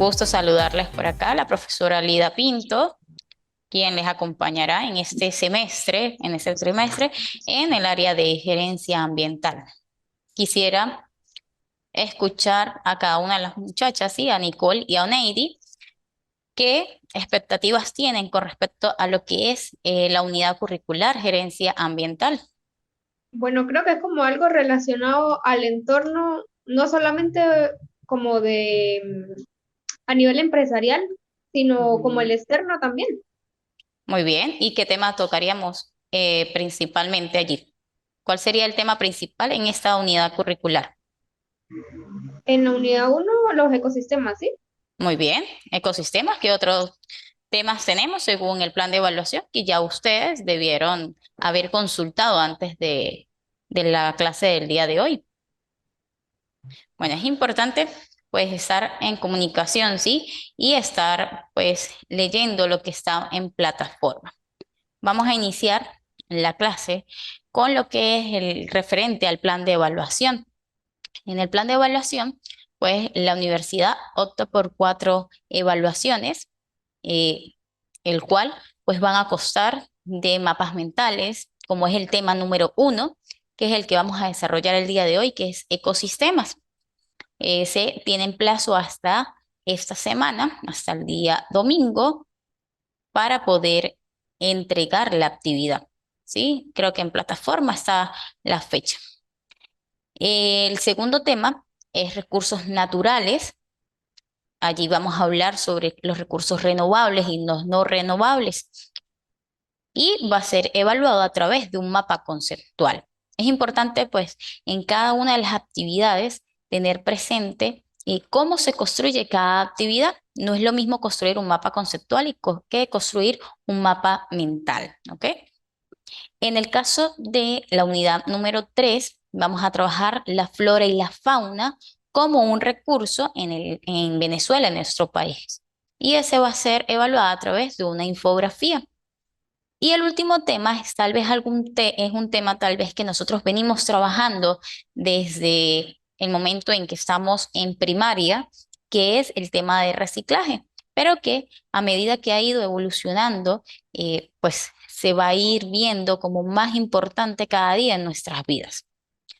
gusto saludarles por acá, la profesora Lida Pinto, quien les acompañará en este semestre, en este trimestre, en el área de gerencia ambiental. Quisiera escuchar a cada una de las muchachas, ¿sí? A Nicole y a Oneidi, qué expectativas tienen con respecto a lo que es la unidad curricular gerencia ambiental. Bueno, creo que es como algo relacionado al entorno, no solamente como a nivel empresarial, sino como el externo también. Muy bien, ¿y qué tema tocaríamos principalmente allí? ¿Cuál sería el tema principal en esta unidad curricular? En la unidad uno los ecosistemas, ¿sí? Muy bien, ecosistemas, ¿qué otros temas tenemos según el plan de evaluación que ya ustedes debieron haber consultado antes de la clase del día de hoy? Bueno, es importante pues estar en comunicación, ¿sí? Y estar pues leyendo lo que está en plataforma. Vamos a iniciar la clase con lo que es el referente al plan de evaluación. En el plan de evaluación, pues la universidad opta por 4 evaluaciones, eh, el cual pues van a constar de mapas mentales, como es el tema número 1, que es el que vamos a desarrollar el día de hoy, que es ecosistemas. Se tienen plazo hasta esta semana, hasta el día domingo, para poder entregar la actividad. ¿Sí? Creo que en plataforma está la fecha. El segundo tema es recursos naturales. Allí vamos a hablar sobre los recursos renovables y los no renovables. Y va a ser evaluado a través de un mapa conceptual. Es importante, pues, en cada una de las actividades tener presente cómo se construye cada actividad. No es lo mismo construir un mapa conceptual que construir un mapa mental, ¿ok? En el caso de la unidad número 3, vamos a trabajar la flora y la fauna como un recurso en Venezuela, en nuestro país. Y ese va a ser evaluado a través de una infografía. Y el último tema es tal vez es un tema tal vez que nosotros venimos trabajando desde el momento en que estamos en primaria, que es el tema de reciclaje, pero que a medida que ha ido evolucionando, pues se va a ir viendo como más importante cada día en nuestras vidas.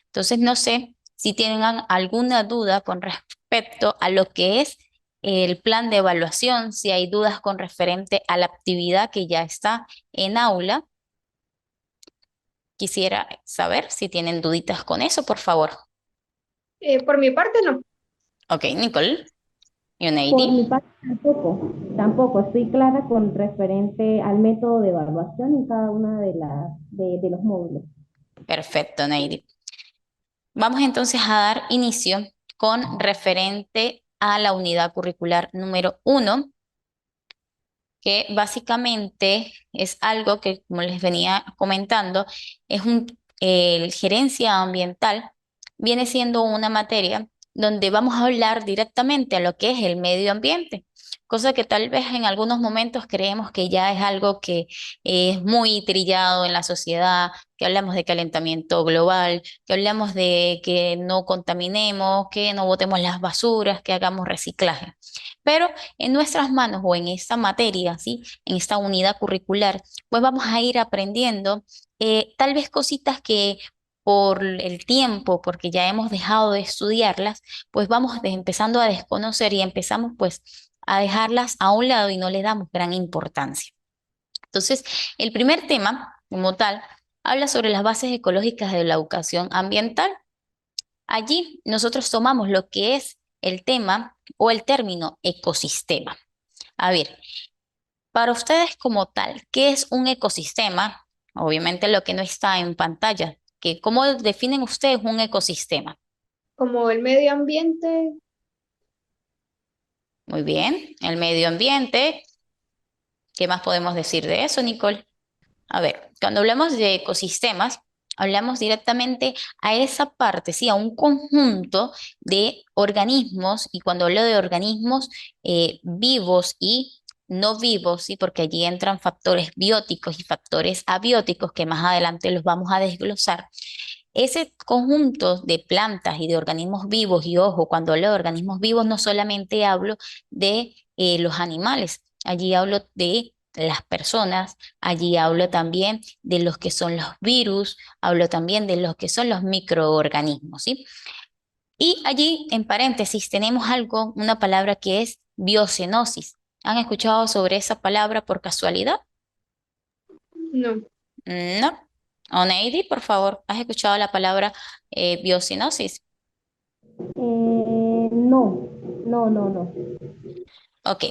Entonces, no sé si tienen alguna duda con respecto a lo que es el plan de evaluación, si hay dudas con referente a la actividad que ya está en aula. Quisiera saber si tienen duditas con eso, por favor. Por mi parte, no. Ok, Nicole y Por mi Oneidi. parte, tampoco estoy clara con referente al método de evaluación en cada una de los módulos. Perfecto, Oneidi. Vamos entonces a dar inicio con referente a la unidad curricular número 1, que básicamente es algo que, como les venía comentando, el gerencia ambiental viene siendo una materia donde vamos a hablar directamente a lo que es el medio ambiente, cosa que tal vez en algunos momentos creemos que ya es algo que es muy trillado en la sociedad, que hablamos de calentamiento global, que hablamos de que no contaminemos, que no botemos las basuras, que hagamos reciclaje. Pero en nuestras manos o en esta materia, ¿sí? En esta unidad curricular, pues vamos a ir aprendiendo tal vez cositas que por el tiempo, porque ya hemos dejado de estudiarlas, pues empezando a desconocer y empezamos pues a dejarlas a un lado y no le damos gran importancia. Entonces, el primer tema, como tal, habla sobre las bases ecológicas de la educación ambiental. Allí nosotros tomamos lo que es el tema o el término ecosistema. A ver, para ustedes como tal, ¿qué es un ecosistema? Obviamente lo que no está en pantalla, ¿cómo definen ustedes un ecosistema? Como el medio ambiente, Muy bien, el medio ambiente, ¿qué más podemos decir de eso, Nicole? A ver, cuando hablamos de ecosistemas, hablamos directamente a esa parte, sí, a un conjunto de organismos, y cuando hablo de organismos vivos y no vivos, sí, porque allí entran factores bióticos y factores abióticos que más adelante los vamos a desglosar. Ese conjunto de plantas y de organismos vivos, y ojo, cuando hablo de organismos vivos no solamente hablo de los animales, allí hablo de las personas, allí hablo también de los que son los virus, hablo también de los que son los microorganismos, ¿sí? Y allí, en paréntesis, tenemos algo, una palabra que es biocenosis. ¿Han escuchado sobre esa palabra por casualidad? No, No. Oneidi, por favor, ¿has escuchado la palabra biocenosis? No, no. Ok.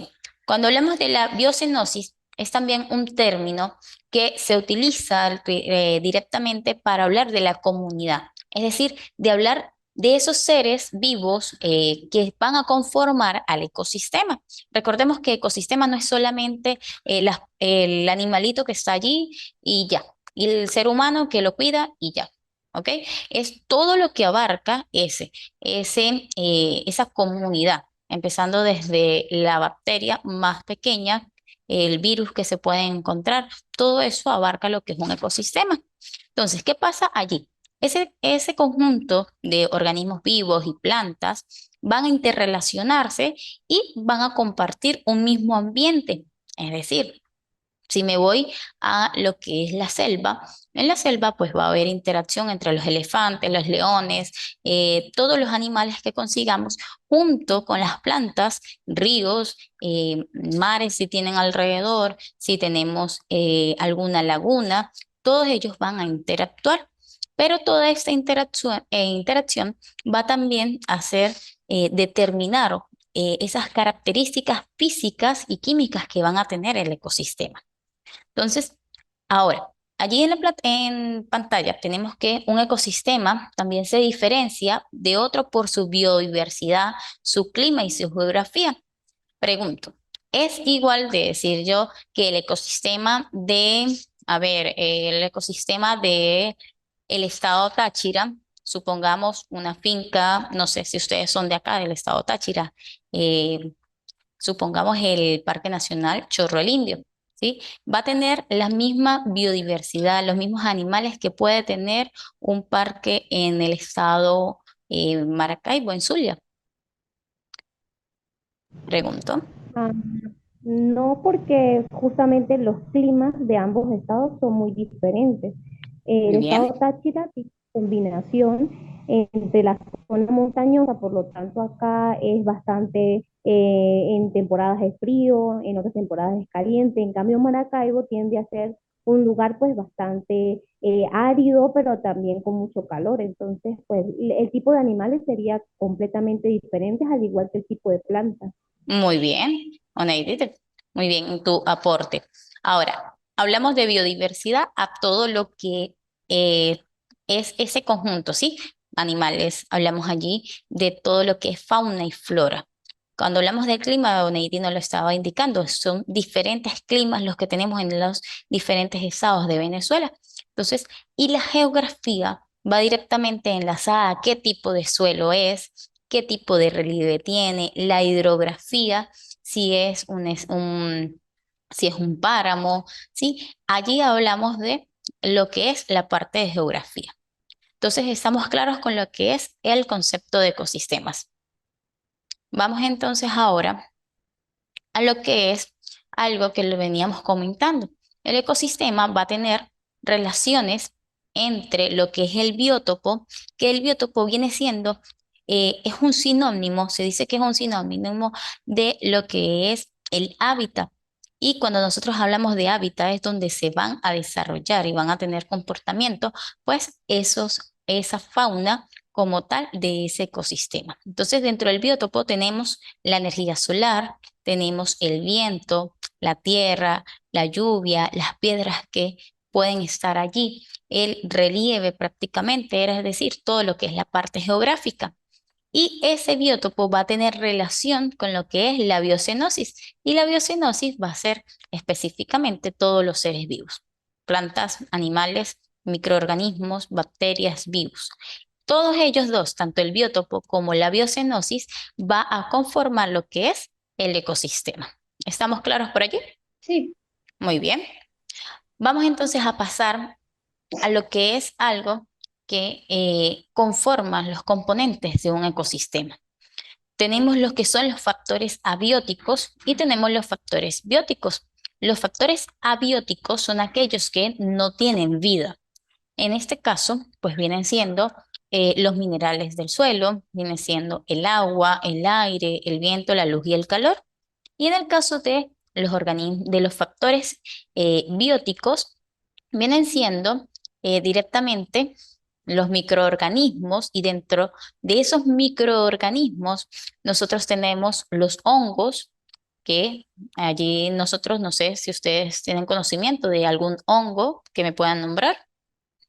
Cuando hablamos de la biocenosis, es también un término que se utiliza directamente para hablar de la comunidad, es decir, de hablar de esos seres vivos que van a conformar al ecosistema. Recordemos que ecosistema no es solamente el animalito que está allí y ya, y el ser humano que lo cuida y ya. ¿Ok? Es todo lo que abarca esa comunidad empezando desde la bacteria más pequeña, el virus que se puede encontrar, todo eso abarca lo que es un ecosistema. Entonces, ¿qué pasa allí? Ese conjunto de organismos vivos y plantas van a interrelacionarse y van a compartir un mismo ambiente. Es decir, si me voy a lo que es la selva, en la selva pues va a haber interacción entre los elefantes, los leones, todos los animales que consigamos, junto con las plantas, ríos, mares si tienen alrededor, si tenemos alguna laguna, todos ellos van a interactuar. Pero toda esta interacción va también a ser determinar esas características físicas y químicas que van a tener el ecosistema. Entonces, ahora, allí en pantalla tenemos que un ecosistema también se diferencia de otro por su biodiversidad, su clima y su geografía. Pregunto, ¿es igual de decir yo que el ecosistema el ecosistema de el estado Táchira, supongamos una finca, no sé si ustedes son de acá, del estado Táchira, eh, supongamos el Parque Nacional Chorro el Indio, ¿sí? Va a tener la misma biodiversidad, los mismos animales que puede tener un parque en el estado Maracaibo, en Zulia. Pregunto. Ah, no, porque justamente los climas de ambos estados son muy diferentes. El Muy bien. estado Táchira tiene combinación entre la zona montañosa, por lo tanto acá es bastante, en temporadas es frío, en otras temporadas es caliente. En cambio Maracaibo tiende a ser un lugar pues bastante árido, pero también con mucho calor. Entonces, pues el tipo de animales sería completamente diferente, al igual que el tipo de plantas. Muy bien, Oneidi, muy bien en tu aporte. Ahora, hablamos de biodiversidad a todo lo que eh, es ese conjunto, ¿sí? Animales, hablamos allí de todo lo que es fauna y flora. Cuando hablamos del clima, Oneidi nos lo estaba indicando, son diferentes climas los que tenemos en los diferentes estados de Venezuela. Entonces, y la geografía va directamente enlazada a qué tipo de suelo es, qué tipo de relieve tiene, la hidrografía, si es un páramo, ¿sí? Allí hablamos de lo que es la parte de geografía. Entonces, estamos claros con lo que es el concepto de ecosistemas. Vamos entonces ahora a lo que es algo que lo veníamos comentando. El ecosistema va a tener relaciones entre lo que es el biótopo, que el biótopo viene siendo, es un sinónimo, se dice que es un sinónimo de lo que es el hábitat. Y cuando nosotros hablamos de hábitat es donde se van a desarrollar y van a tener comportamiento, pues esa fauna como tal de ese ecosistema. Entonces, dentro del biótopo tenemos la energía solar, tenemos el viento, la tierra, la lluvia, las piedras que pueden estar allí, el relieve prácticamente, es decir, todo lo que es la parte geográfica. Y ese biótopo va a tener relación con lo que es la biocenosis. Y la biocenosis va a ser específicamente todos los seres vivos, plantas, animales, microorganismos, bacterias, virus. Todos ellos dos, tanto el biótopo como la biocenosis, va a conformar lo que es el ecosistema. ¿Estamos claros por allí? sí, Muy bien. Vamos entonces a pasar a lo que es algo que conforman los componentes de un ecosistema. Tenemos lo que son los factores abióticos y tenemos los factores bióticos. Los factores abióticos son aquellos que no tienen vida. En este caso, pues vienen siendo los minerales del suelo, viene siendo el agua, el aire, el viento, la luz y el calor. Y en el caso de los factores bióticos, vienen siendo directamente los microorganismos, y dentro de esos microorganismos nosotros tenemos los hongos, que allí nosotros, no sé si ustedes tienen conocimiento de algún hongo que me puedan nombrar.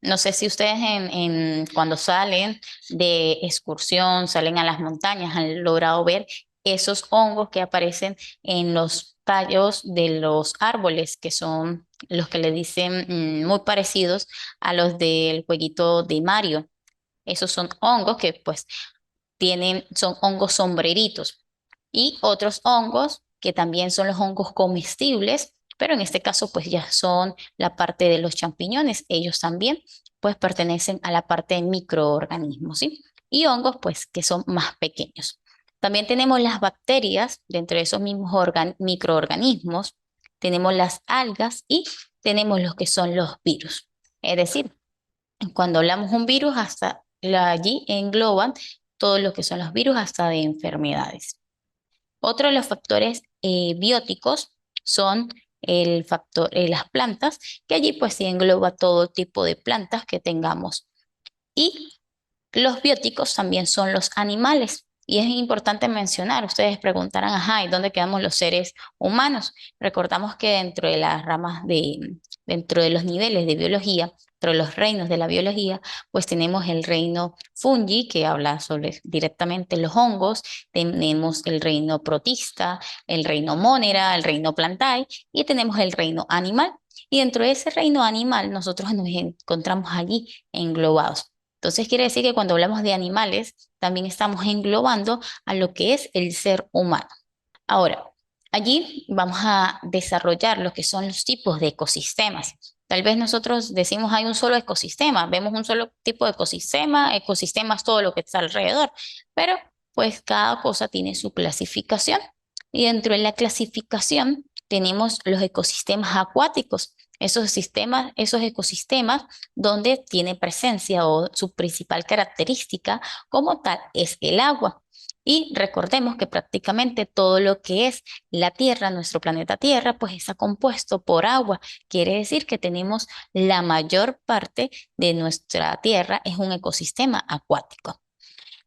No sé si ustedes cuando salen de excursión, salen a las montañas, han logrado ver esos hongos que aparecen en los tallos de los árboles, que son los que le dicen muy parecidos a los del jueguito de Mario. Esos son hongos que pues son hongos sombreritos. Y otros hongos que también son los hongos comestibles, pero en este caso pues ya son la parte de los champiñones. Ellos también pues pertenecen a la parte de microorganismos, ¿sí? Y hongos pues que son más pequeños. También tenemos las bacterias dentro de esos mismos microorganismos. Tenemos las algas y tenemos los que son los virus. Es decir, cuando hablamos de un virus, allí engloban todo lo que son los virus hasta de enfermedades. Otro de los factores bióticos son las plantas, que allí pues sí engloba todo tipo de plantas que tengamos. Y los bióticos también son los animales. Y es importante mencionar, ustedes preguntarán, ajá, ¿y dónde quedamos los seres humanos? Recordamos que dentro de los niveles de biología, dentro de los reinos de la biología, pues tenemos el reino fungi, que habla sobre directamente los hongos, tenemos el reino protista, el reino monera, el reino plantae, y tenemos el reino animal. Y dentro de ese reino animal, nosotros nos encontramos allí englobados. Entonces quiere decir que cuando hablamos de animales, también estamos englobando a lo que es el ser humano. Ahora, allí vamos a desarrollar lo que son los tipos de ecosistemas. Tal vez nosotros decimos hay un solo ecosistema, vemos un solo tipo de ecosistema, ecosistema es todo lo que está alrededor, pero pues cada cosa tiene su clasificación. Y dentro de la clasificación tenemos los ecosistemas acuáticos, esos ecosistemas donde tiene presencia o su principal característica como tal es el agua. Y recordemos que prácticamente todo lo que es la Tierra, nuestro planeta Tierra, pues está compuesto por agua. Quiere decir que tenemos la mayor parte de nuestra Tierra es un ecosistema acuático.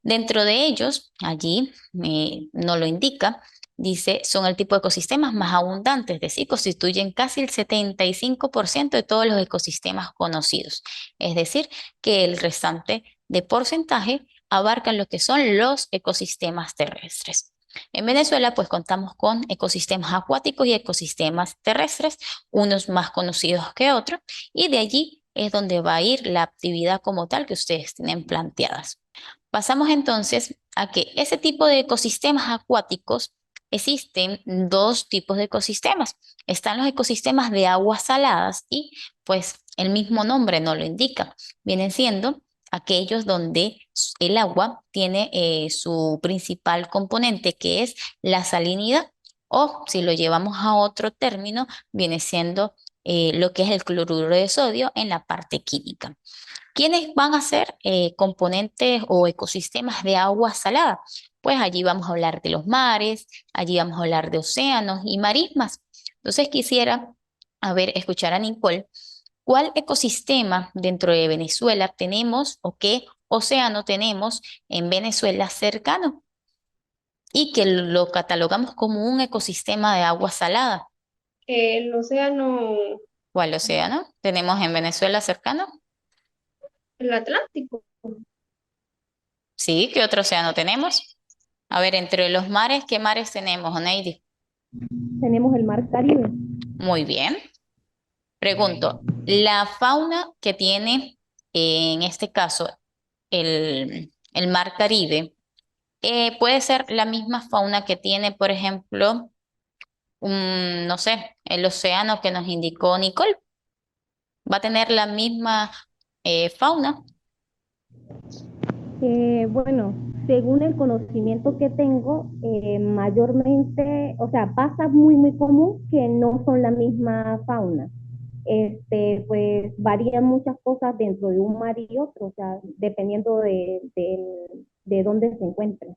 Dentro de ellos, allí nos lo indica, dice, son el tipo de ecosistemas más abundantes, es decir, constituyen casi el 75% de todos los ecosistemas conocidos. Es decir, que el restante de porcentaje abarcan lo que son los ecosistemas terrestres. En Venezuela, pues contamos con ecosistemas acuáticos y ecosistemas terrestres, unos más conocidos que otros, y de allí es donde va a ir la actividad como tal que ustedes tienen planteadas. Pasamos entonces a que ese tipo de ecosistemas acuáticos, existen dos tipos de ecosistemas. Están los ecosistemas de aguas saladas y pues el mismo nombre no lo indica. Vienen siendo aquellos donde el agua tiene su principal componente, que es la salinidad, o si lo llevamos a otro término, viene siendo lo que es el cloruro de sodio en la parte química. ¿Quiénes van a ser componentes o ecosistemas de agua salada? Pues allí vamos a hablar de los mares, allí vamos a hablar de océanos y marismas. Entonces quisiera, escuchar a Nicole, ¿cuál ecosistema dentro de Venezuela tenemos o qué océano tenemos en Venezuela cercano y que lo catalogamos como un ecosistema de agua salada? El océano, ¿Cuál océano tenemos en Venezuela cercano? el Atlántico. Sí, ¿qué otro océano tenemos? A ver, entre los mares, ¿qué mares tenemos, Oneidi? Tenemos el mar Caribe. Muy bien. Pregunto, la fauna que tiene, en este caso, el mar Caribe, puede ser la misma fauna que tiene, por ejemplo, no sé, el océano que nos indicó Nicole. ¿Va a tener la misma fauna? Bueno, según el conocimiento que tengo, mayormente, o sea, pasa muy común que no son la misma fauna. Pues varían muchas cosas dentro de un mar y otro, o sea, dependiendo de dónde se encuentren.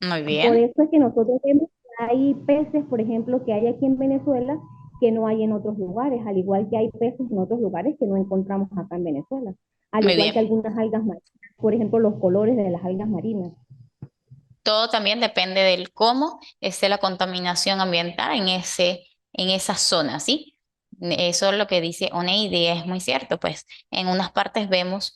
Muy Por bien. eso es que nosotros vemos que hay peces, por ejemplo, que hay aquí en Venezuela que no hay en otros lugares, al igual que hay peces en otros lugares que no encontramos acá en Venezuela, al Muy igual bien. que algunas algas marinas, por ejemplo, los colores de las algas marinas. Todo también depende del cómo esté la contaminación ambiental en esa zona, ¿sí? Eso es lo que dice Oneidi, es muy cierto, pues en unas partes vemos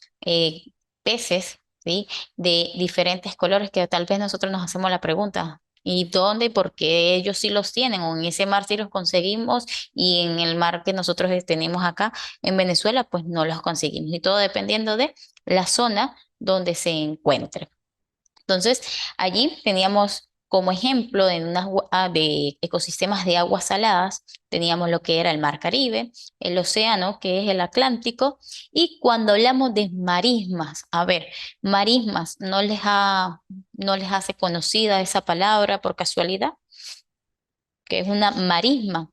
peces, ¿sí? De diferentes colores que tal vez nosotros nos hacemos la pregunta, ¿y dónde y por qué ellos sí los tienen? O en ese mar sí los conseguimos y en el mar que nosotros tenemos acá en Venezuela, pues no los conseguimos. Y todo dependiendo de la zona donde se encuentre. Entonces, allí teníamos como ejemplo en de ecosistemas de aguas saladas, teníamos lo que era el mar Caribe, el océano, que es el Atlántico, y cuando hablamos de marismas, a ver, marismas, no les hace conocida esa palabra por casualidad? Que es una marisma.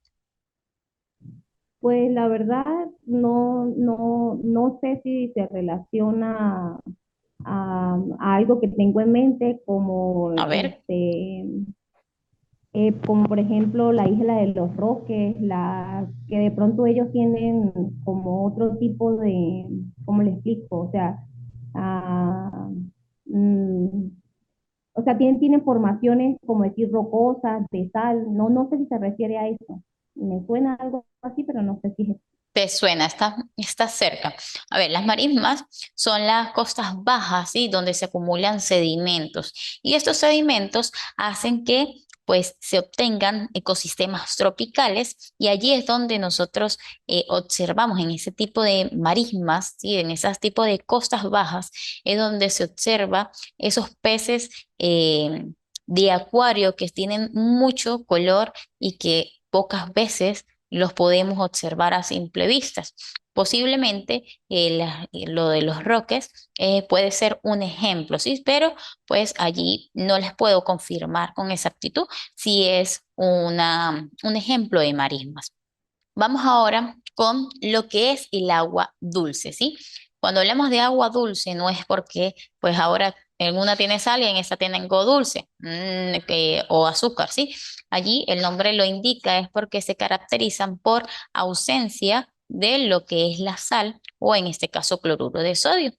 Pues la verdad no sé si se relaciona a algo que tengo en mente como A ver, como por ejemplo la isla de los Roques, que de pronto ellos tienen como otro tipo de, ¿cómo le explico? Ah, mm, tienen formaciones como decir rocosas, de sal, no sé si se refiere a eso. Me suena algo así, pero no sé si es. te suena, está cerca. A ver, las marismas son las costas bajas, ¿sí? Donde se acumulan sedimentos. Y estos sedimentos hacen que pues se obtengan ecosistemas tropicales y allí es donde nosotros observamos en ese tipo de marismas, ¿sí? En esos tipos de costas bajas, es donde se observa esos peces de acuario que tienen mucho color y que pocas veces los podemos observar a simple vista. Posiblemente lo de los roques puede ser un ejemplo, ¿sí? Pero pues allí no les puedo confirmar con exactitud si es un ejemplo de marismas. Vamos ahora con lo que es el agua dulce, ¿sí? Cuando hablamos de agua dulce no es porque pues ahora en una tiene sal y en esta tiene algo dulce o azúcar, ¿sí? Allí el nombre lo indica, es porque se caracterizan por ausencia de lo que es la sal o en este caso cloruro de sodio.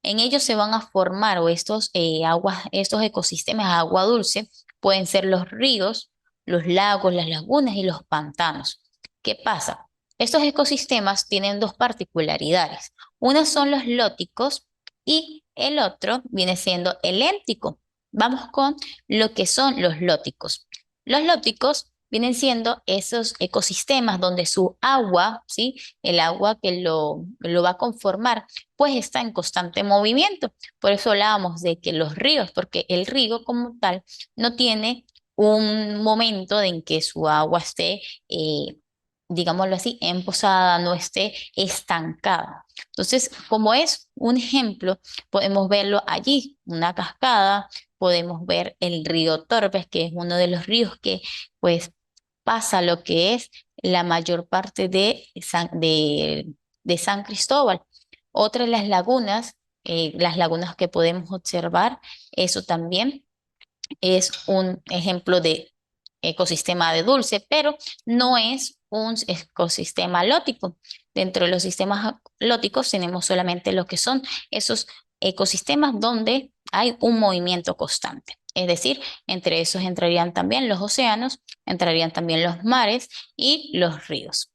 En ellos se van a formar o estos ecosistemas de agua dulce pueden ser los ríos, los lagos, las lagunas y los pantanos. ¿Qué pasa? Estos ecosistemas tienen dos particularidades. Una son los lóticos y el otro viene siendo el léntico. Vamos con lo que son los lóticos. Los lóticos vienen siendo esos ecosistemas donde su agua, ¿sí? El agua que lo va a conformar, pues está en constante movimiento. Por eso hablábamos de que los ríos, porque el río como tal no tiene un momento en que su agua esté, digámoslo así, emposada, no esté estancada. Entonces, como es un ejemplo, podemos verlo allí, una cascada, podemos ver el río Tormes, que es uno de los ríos que pues pasa lo que es la mayor parte de San Cristóbal. Otra de las lagunas que podemos observar, eso también es un ejemplo de ecosistema de dulce, pero no es un ecosistema lótico. Dentro de los sistemas lóticos tenemos solamente lo que son esos ecosistemas donde hay un movimiento constante. Es decir, entre esos entrarían también los océanos, entrarían también los mares y los ríos.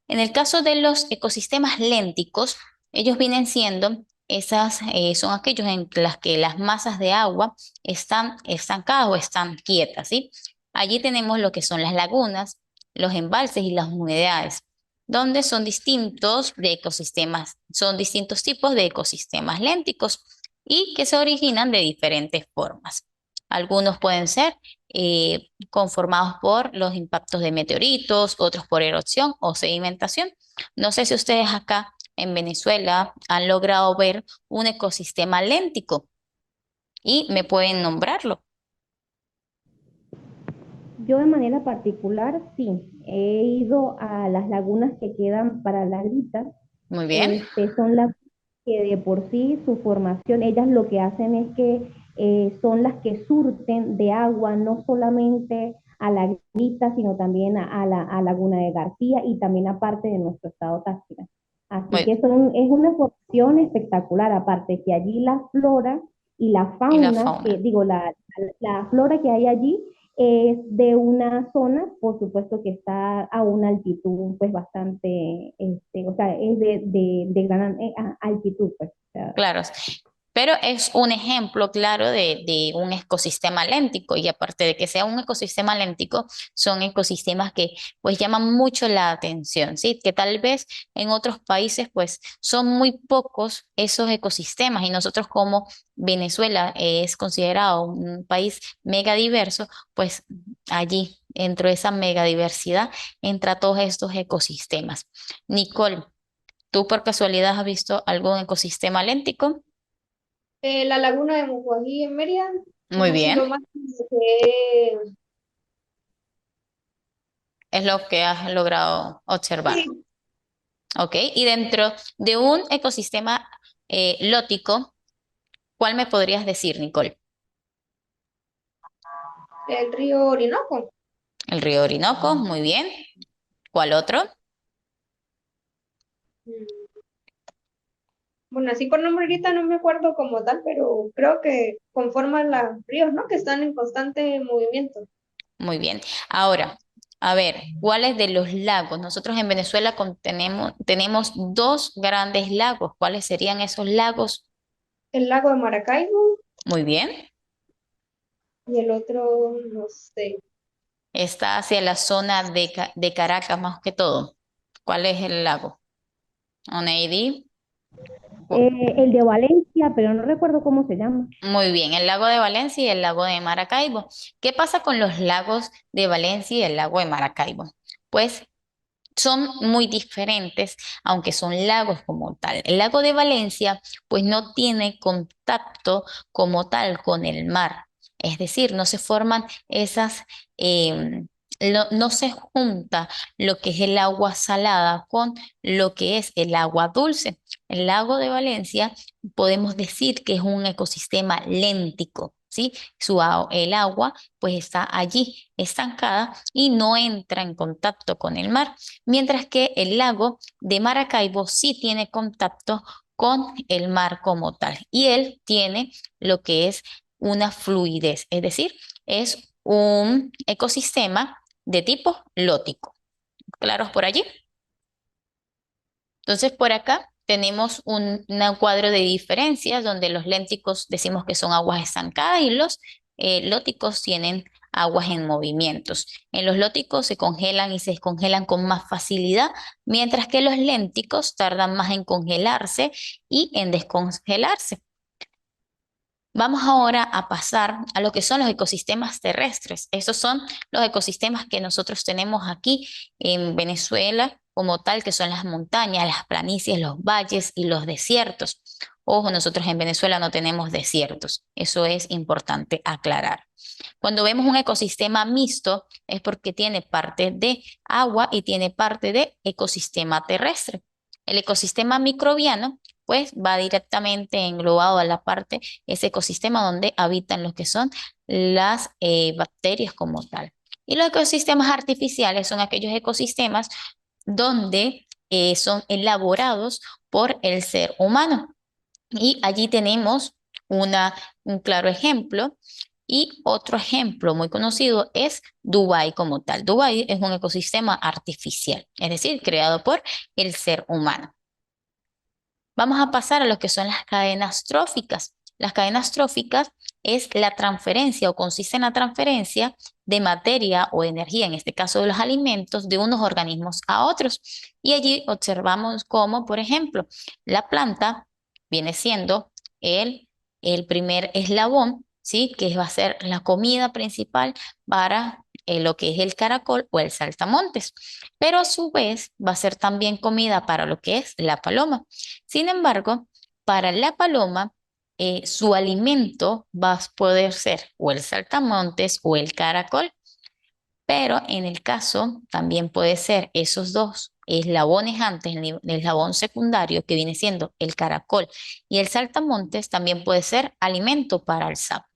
En el caso de los ecosistemas lénticos, ellos vienen siendo son aquellos en las que las masas de agua están estancadas o están quietas, ¿sí? Allí tenemos lo que son las lagunas, los embalses y las humedades, donde son distintos de ecosistemas, son distintos tipos de ecosistemas lénticos y que se originan de diferentes formas. Algunos pueden ser conformados por los impactos de meteoritos, otros por erosión o sedimentación. No sé si ustedes acá en Venezuela han logrado ver un ecosistema léntico y me pueden nombrarlo. Yo de manera particular, sí, he ido a las lagunas que quedan para la grita. Muy bien, Son las que de por sí su formación, ellas lo que hacen es que son las que surten de agua no solamente a la grita, sino también a Laguna de García y también a parte de nuestro estado Táchira. Así muy, que es una formación espectacular, aparte que allí la flora y la y la fauna, fauna. la flora que hay allí es de una zona, por supuesto que está a una altitud pues bastante, o sea, es de gran altitud, pues. O sea, Claro, pero es un ejemplo claro de un ecosistema léntico y aparte de que sea un ecosistema léntico, son ecosistemas que pues llaman mucho la atención, ¿sí? Que tal vez en otros países pues son muy pocos esos ecosistemas y nosotros como Venezuela es considerado un país megadiverso, pues allí dentro de esa megadiversidad entra todos estos ecosistemas. Nicole, ¿tú por casualidad has visto algún ecosistema léntico? La laguna de Mucuají en Mérida Muy es así bien, lo más que es lo que has logrado observar. sí, ¿Ok? Y dentro de un ecosistema lótico, ¿cuál me podrías decir, Nicole? el río Orinoco. El río Orinoco, muy bien. ¿Cuál otro? Mm, Bueno, así con nombre ahorita no me acuerdo como tal, pero creo que conforman los ríos, ¿no? Que están en constante movimiento. Muy bien. Ahora, a ver, ¿cuáles de los lagos? Nosotros en Venezuela tenemos dos grandes lagos. ¿Cuáles serían esos lagos? El lago de Maracaibo Muy bien. y el otro, no sé. Está hacia la zona de Caracas más que todo. ¿Cuál es el lago? Oneidi. el de Valencia, pero no recuerdo cómo se llama. Muy bien, el lago de Valencia y el lago de Maracaibo. ¿Qué pasa con los lagos de Valencia y el lago de Maracaibo? Pues son muy diferentes, aunque son lagos como tal. El lago de Valencia, pues no tiene contacto como tal con el mar. Es decir, no se forman esas, no se junta lo que es el agua salada con lo que es el agua dulce. El lago de Valencia podemos decir que es un ecosistema léntico, ¿sí? El agua pues está allí estancada y no entra en contacto con el mar, mientras que el lago de Maracaibo sí tiene contacto con el mar como tal y él tiene lo que es una fluidez, es decir, es un ecosistema de tipo lótico. ¿Claros por allí? Entonces, por acá tenemos un cuadro de diferencias donde los lénticos decimos que son aguas estancadas y los lóticos tienen aguas en movimientos. En los lóticos se congelan y se descongelan con más facilidad, mientras que los lénticos tardan más en congelarse y en descongelarse. Vamos ahora a pasar a lo que son los ecosistemas terrestres. Esos son los ecosistemas que nosotros tenemos aquí en Venezuela como tal, que son las montañas, las planicies, los valles y los desiertos. Ojo, nosotros en Venezuela no tenemos desiertos. Eso es importante aclarar. Cuando vemos un ecosistema mixto es porque tiene parte de agua y tiene parte de ecosistema terrestre. El ecosistema microbiano pues va directamente englobado a la parte, ese ecosistema donde habitan lo que son las bacterias como tal. Y los ecosistemas artificiales son aquellos ecosistemas donde son elaborados por el ser humano. Y allí tenemos un claro ejemplo. Y otro ejemplo muy conocido es Dubái como tal. Dubái es un ecosistema artificial, es decir, creado por el ser humano. Vamos a pasar a lo que son las cadenas tróficas. Las cadenas tróficas es la transferencia o consiste en la transferencia de materia o energía, en este caso de los alimentos, de unos organismos a otros. Y allí observamos cómo, por ejemplo, la planta viene siendo el primer eslabón, ¿sí? Que va a ser la comida principal para lo que es el caracol o el saltamontes, pero a su vez va a ser también comida para lo que es la paloma. Sin embargo, para la paloma, su alimento va a poder ser o el saltamontes o el caracol, pero en el caso también puede ser esos dos eslabones antes, el eslabón secundario que viene siendo el caracol y el saltamontes, también puede ser alimento para el sapo.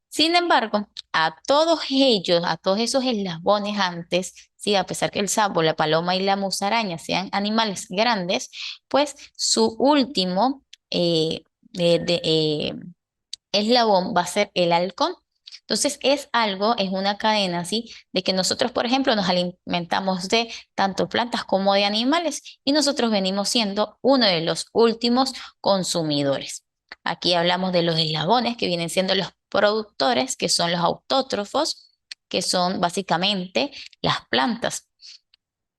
Sin embargo, a todos ellos, a todos esos eslabones antes, sí, a pesar que el sapo, la paloma y la musaraña sean animales grandes, pues su último eh, de, eh, eslabón va a ser el halcón. Entonces es algo, es una cadena así, de que nosotros, por ejemplo, nos alimentamos de tanto plantas como de animales y nosotros venimos siendo uno de los últimos consumidores. Aquí hablamos de los eslabones, que vienen siendo los productores, que son los autótrofos, que son básicamente las plantas.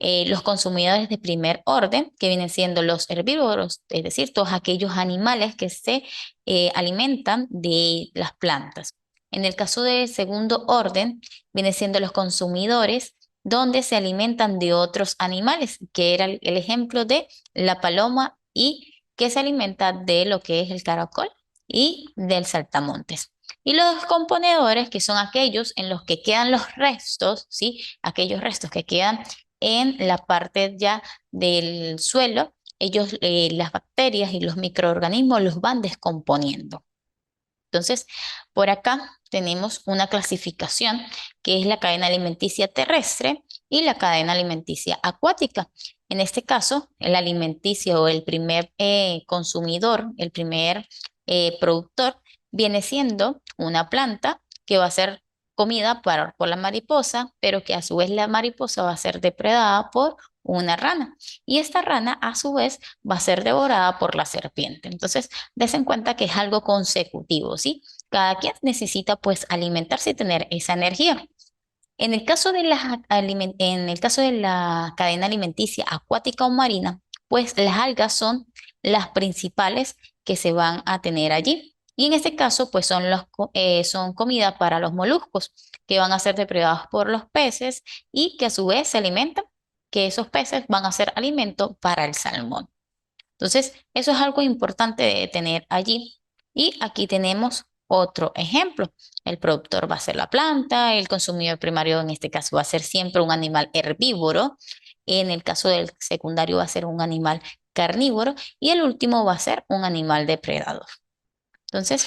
Los consumidores de primer orden, que vienen siendo los herbívoros, es decir, todos aquellos animales que se alimentan de las plantas. En el caso de segundo orden, vienen siendo los consumidores donde se alimentan de otros animales, que era el ejemplo de la paloma y que se alimenta de lo que es el caracol y del saltamontes. Y los componedores, que son aquellos en los que quedan los restos, ¿sí? Aquellos restos que quedan en la parte ya del suelo, ellos, las bacterias y los microorganismos los van descomponiendo. Entonces, por acá tenemos una clasificación que es la cadena alimenticia terrestre y la cadena alimenticia acuática. En este caso, el alimenticio o el primer consumidor, el primer productor, viene siendo una planta que va a ser comida por la mariposa, pero que a su vez la mariposa va a ser depredada por una rana. Y esta rana a su vez va a ser devorada por la serpiente. Entonces, des en cuenta que es algo consecutivo, ¿sí? Cada quien necesita pues alimentarse y tener esa energía. En el caso de en el caso de la cadena alimenticia acuática o marina, pues las algas son las principales que se van a tener allí. Y en este caso, pues son comida para los moluscos, que van a ser depredados por los peces y que a su vez se alimentan, que esos peces van a ser alimento para el salmón. Entonces, eso es algo importante de tener allí. Y aquí tenemos otro ejemplo. El productor va a ser la planta, el consumidor primario en este caso va a ser siempre un animal herbívoro, en el caso del secundario va a ser un animal carnívoro y el último va a ser un animal depredador. Entonces,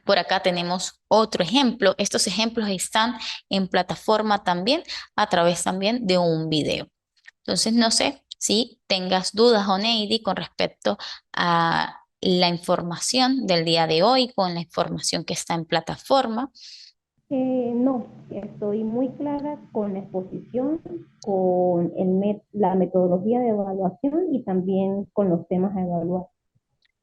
por acá tenemos otro ejemplo. Estos ejemplos están en plataforma también a través también de un video. Entonces, no sé si tengas dudas, Oneidi, con respecto a la información del día de hoy, con la información que está en plataforma. No, estoy muy clara con la exposición, con la metodología de evaluación y también con los temas a evaluar.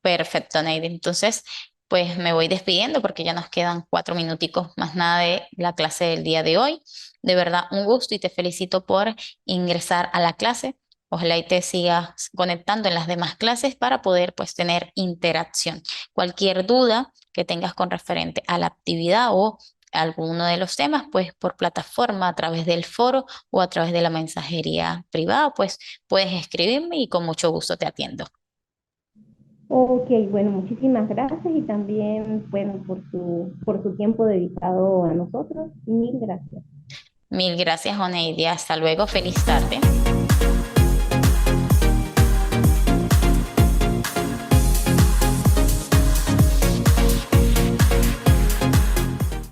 Perfecto, Oneidi. Entonces, pues me voy despidiendo porque ya nos quedan 4 minuticos más nada de la clase del día de hoy. De verdad, un gusto y te felicito por ingresar a la clase. Ojalá y te sigas conectando en las demás clases para poder pues tener interacción. Cualquier duda que tengas con referente a la actividad o alguno de los temas, pues por plataforma, a través del foro o a través de la mensajería privada, pues puedes escribirme y con mucho gusto te atiendo. Ok, bueno, muchísimas gracias y también, bueno, por su tiempo dedicado a nosotros. Mil gracias. Mil gracias, Oneidi. Hasta luego. Feliz tarde.